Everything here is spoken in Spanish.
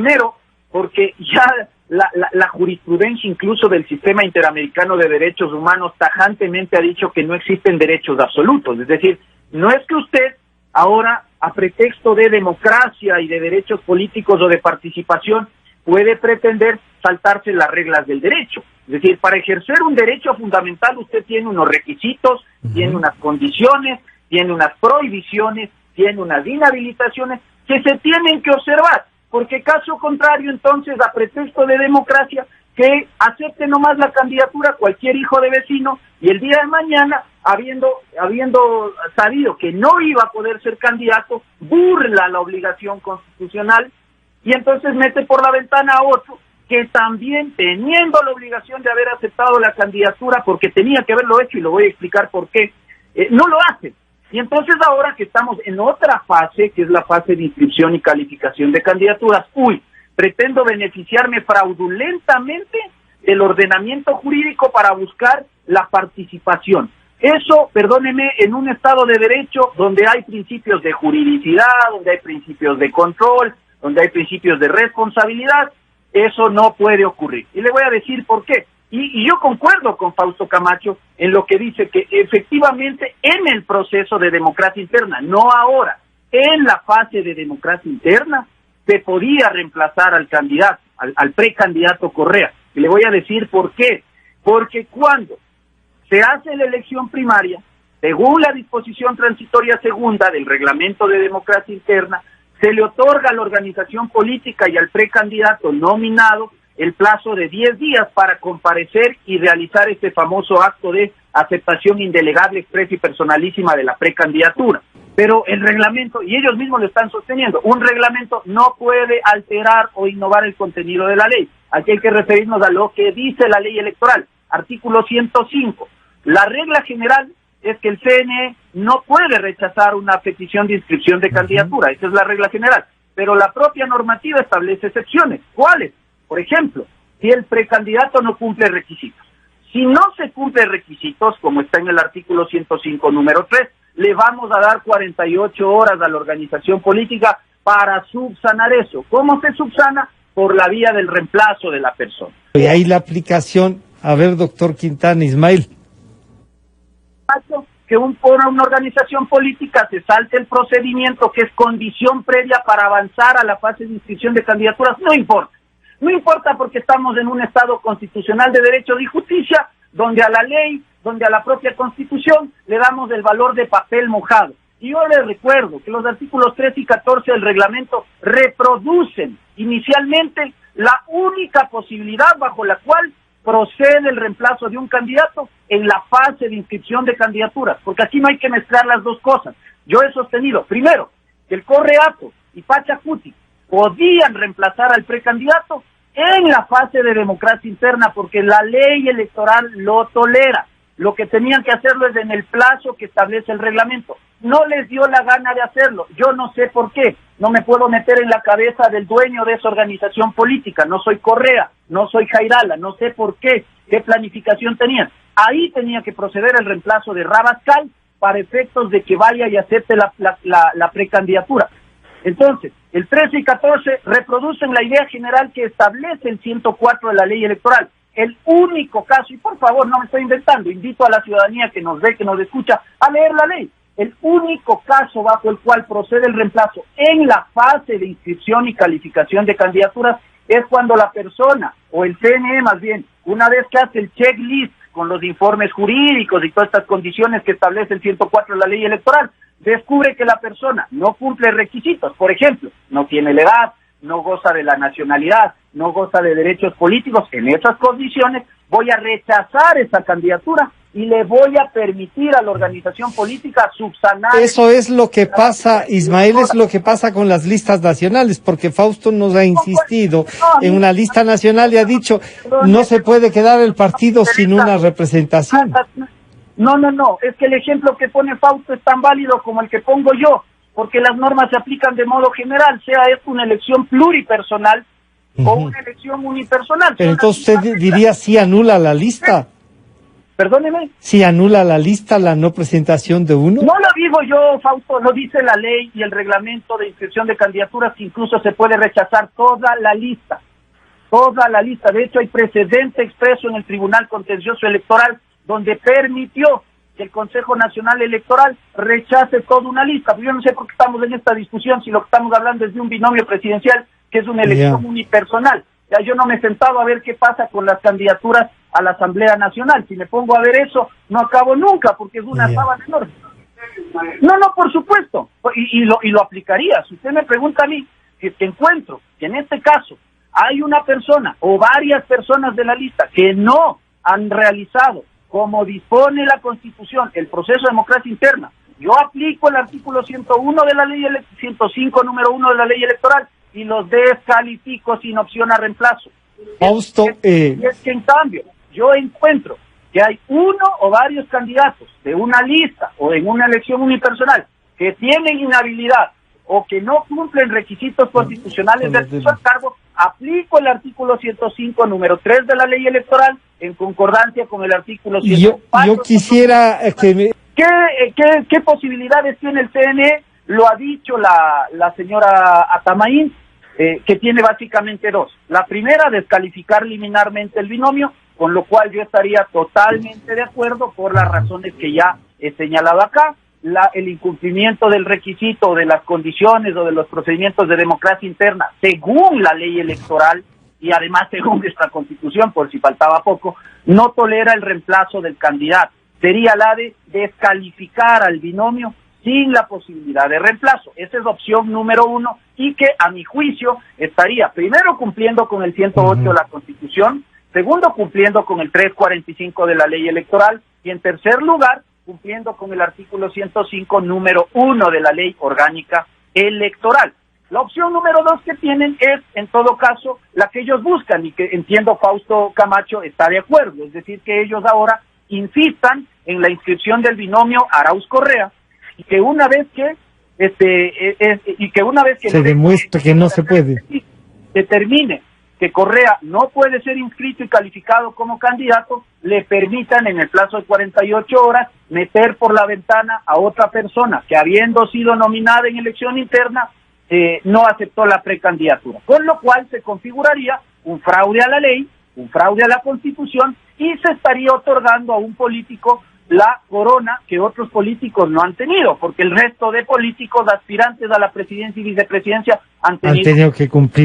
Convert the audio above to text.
Primero, porque ya la jurisprudencia incluso del sistema interamericano de derechos humanos tajantemente ha dicho que no existen derechos absolutos. Es decir, no es que usted ahora, a pretexto de democracia y de derechos políticos o de participación, puede pretender saltarse las reglas del derecho. Es decir, para ejercer un derecho fundamental usted tiene unos requisitos, tiene unas condiciones, tiene unas prohibiciones, tiene unas inhabilitaciones que se tienen que observar, porque caso contrario, entonces, a pretexto de democracia, que acepte nomás la candidatura cualquier hijo de vecino, y el día de mañana, habiendo sabido que no iba a poder ser candidato, burla la obligación constitucional, y entonces mete por la ventana a otro, que también, teniendo la obligación de haber aceptado la candidatura, porque tenía que haberlo hecho, y lo voy a explicar por qué, no lo hace. Y entonces ahora que estamos en otra fase, que es la fase de inscripción y calificación de candidaturas, pretendo beneficiarme fraudulentamente del ordenamiento jurídico para buscar la participación. Eso, perdóneme, en un Estado de Derecho donde hay principios de juridicidad, donde hay principios de control, donde hay principios de responsabilidad, eso no puede ocurrir. Y le voy a decir por qué. Y yo concuerdo con Fausto Camacho en lo que dice que efectivamente en el proceso de democracia interna, no ahora, en la fase de democracia interna, se podía reemplazar al candidato, al precandidato Correa. Y le voy a decir por qué. Porque cuando se hace la elección primaria, según la disposición transitoria segunda del reglamento de democracia interna, se le otorga a la organización política y al precandidato nominado el plazo de 10 días para comparecer y realizar este famoso acto de aceptación indelegable, expresa y personalísima de la precandidatura. Pero el reglamento, y ellos mismos lo están sosteniendo, un reglamento no puede alterar o innovar el contenido de la ley. Aquí hay que referirnos a lo que dice la ley electoral, artículo 105. La regla general es que el CNE no puede rechazar una petición de inscripción de candidatura, esa es la regla general, pero la propia normativa establece excepciones. ¿Cuáles? Por ejemplo, si el precandidato no cumple requisitos. Si no se cumple requisitos, como está en el artículo 105, número 3, le vamos a dar 48 horas a la organización política para subsanar eso. ¿Cómo se subsana? Por la vía del reemplazo de la persona. Y ahí la aplicación, a ver, doctor Quintana, Ismael. Que por una organización política se salte el procedimiento que es condición previa para avanzar a la fase de inscripción de candidaturas, no importa. No importa porque estamos en un Estado constitucional de derecho y justicia, donde a la ley, donde a la propia Constitución le damos el valor de papel mojado. Y yo les recuerdo que los artículos 13 y 14 del reglamento reproducen inicialmente la única posibilidad bajo la cual procede el reemplazo de un candidato en la fase de inscripción de candidaturas, porque aquí no hay que mezclar las dos cosas. Yo he sostenido, primero, que el Correato y Pachacuti podían reemplazar al precandidato en la fase de democracia interna, porque la ley electoral lo tolera. Lo que tenían que hacerlo es en el plazo que establece el reglamento. No les dio la gana de hacerlo. Yo no sé por qué. No me puedo meter en la cabeza del dueño de esa organización política. No soy Correa, no soy Jairala, no sé por qué planificación tenían. Ahí tenía que proceder el reemplazo de Rabascal para efectos de que vaya y acepte la precandidatura. Entonces, el 13 y 14 reproducen la idea general que establece el 104 de la ley electoral. El único caso, y por favor no me estoy inventando, invito a la ciudadanía que nos ve, que nos escucha, a leer la ley. El único caso bajo el cual procede el reemplazo en la fase de inscripción y calificación de candidaturas es cuando la persona, o el CNE más bien, una vez que hace el checklist con los informes jurídicos y todas estas condiciones que establece el 104 de la ley electoral, descubre que la persona no cumple requisitos. Por ejemplo, no tiene la edad, no goza de la nacionalidad, no goza de derechos políticos. En esas condiciones voy a rechazar esa candidatura y le voy a permitir a la organización política subsanar. Eso es lo que pasa, Ismael, es lo que pasa con las listas nacionales, porque Fausto nos ha insistido en una lista nacional y ha dicho no se puede quedar el partido sin una representación. No, es que el ejemplo que pone Fausto es tan válido como el que pongo yo, porque las normas se aplican de modo general, sea esto una elección pluripersonal o una elección unipersonal. Pero entonces usted diría sí anula la lista. Perdóneme. Si anula la lista la no presentación de uno. No lo digo yo, Fausto, lo dice la ley y el reglamento de inscripción de candidaturas, que incluso se puede rechazar toda la lista. Toda la lista. De hecho, hay precedente expreso en el Tribunal Contencioso Electoral donde permitió que el Consejo Nacional Electoral rechace toda una lista. Yo no sé por qué estamos en esta discusión si lo que estamos hablando es de un binomio presidencial, que es una elección unipersonal. Ya yo no me he sentado a ver qué pasa con las candidaturas a la Asamblea Nacional. Si me pongo a ver eso, no acabo nunca, porque es una sábana enorme. No, por supuesto. Y lo aplicaría. Si usted me pregunta a mí, si encuentro que en este caso hay una persona o varias personas de la lista que no han realizado, como dispone la Constitución, el proceso de democracia interna, yo aplico el artículo 101 de la ley 105, número 1 de la ley electoral, y los descalifico sin opción a reemplazo. Fausto, y es que en cambio yo encuentro que hay uno o varios candidatos de una lista o en una elección unipersonal que tienen inhabilidad o que no cumplen requisitos constitucionales de acceso al cargo, aplico el artículo 105, número 3 de la ley electoral, en concordancia con el artículo 104. Yo quisiera que ¿Qué posibilidades tiene el CNE? Lo ha dicho la señora Atamaín, que tiene básicamente dos. La primera, descalificar liminarmente el binomio, con lo cual yo estaría totalmente de acuerdo por las razones que ya he señalado acá. El incumplimiento del requisito, de las condiciones o de los procedimientos de democracia interna, según la ley electoral y además según nuestra Constitución, por si faltaba poco, no tolera el reemplazo del candidato. Sería la de descalificar al binomio sin la posibilidad de reemplazo. Esa es la opción número uno, y que a mi juicio estaría primero cumpliendo con el 108 de la Constitución, segundo cumpliendo con el 345 de la ley electoral, y en tercer lugar cumpliendo con el artículo 105, número 1 de la ley orgánica electoral. La opción número 2 que tienen es, en todo caso, la que ellos buscan, y que entiendo Fausto Camacho está de acuerdo, es decir, que ellos ahora insistan en la inscripción del binomio Arauz-Correa, y que una vez que se demuestre que no se puede, determine que Correa no puede ser inscrito y calificado como candidato, le permitan en el plazo de 48 horas meter por la ventana a otra persona que, habiendo sido nominada en elección interna, no aceptó la precandidatura, con lo cual se configuraría un fraude a la ley, un fraude a la Constitución, y se estaría otorgando a un político la corona que otros políticos no han tenido, porque el resto de políticos aspirantes a la presidencia y vicepresidencia han tenido que cumplir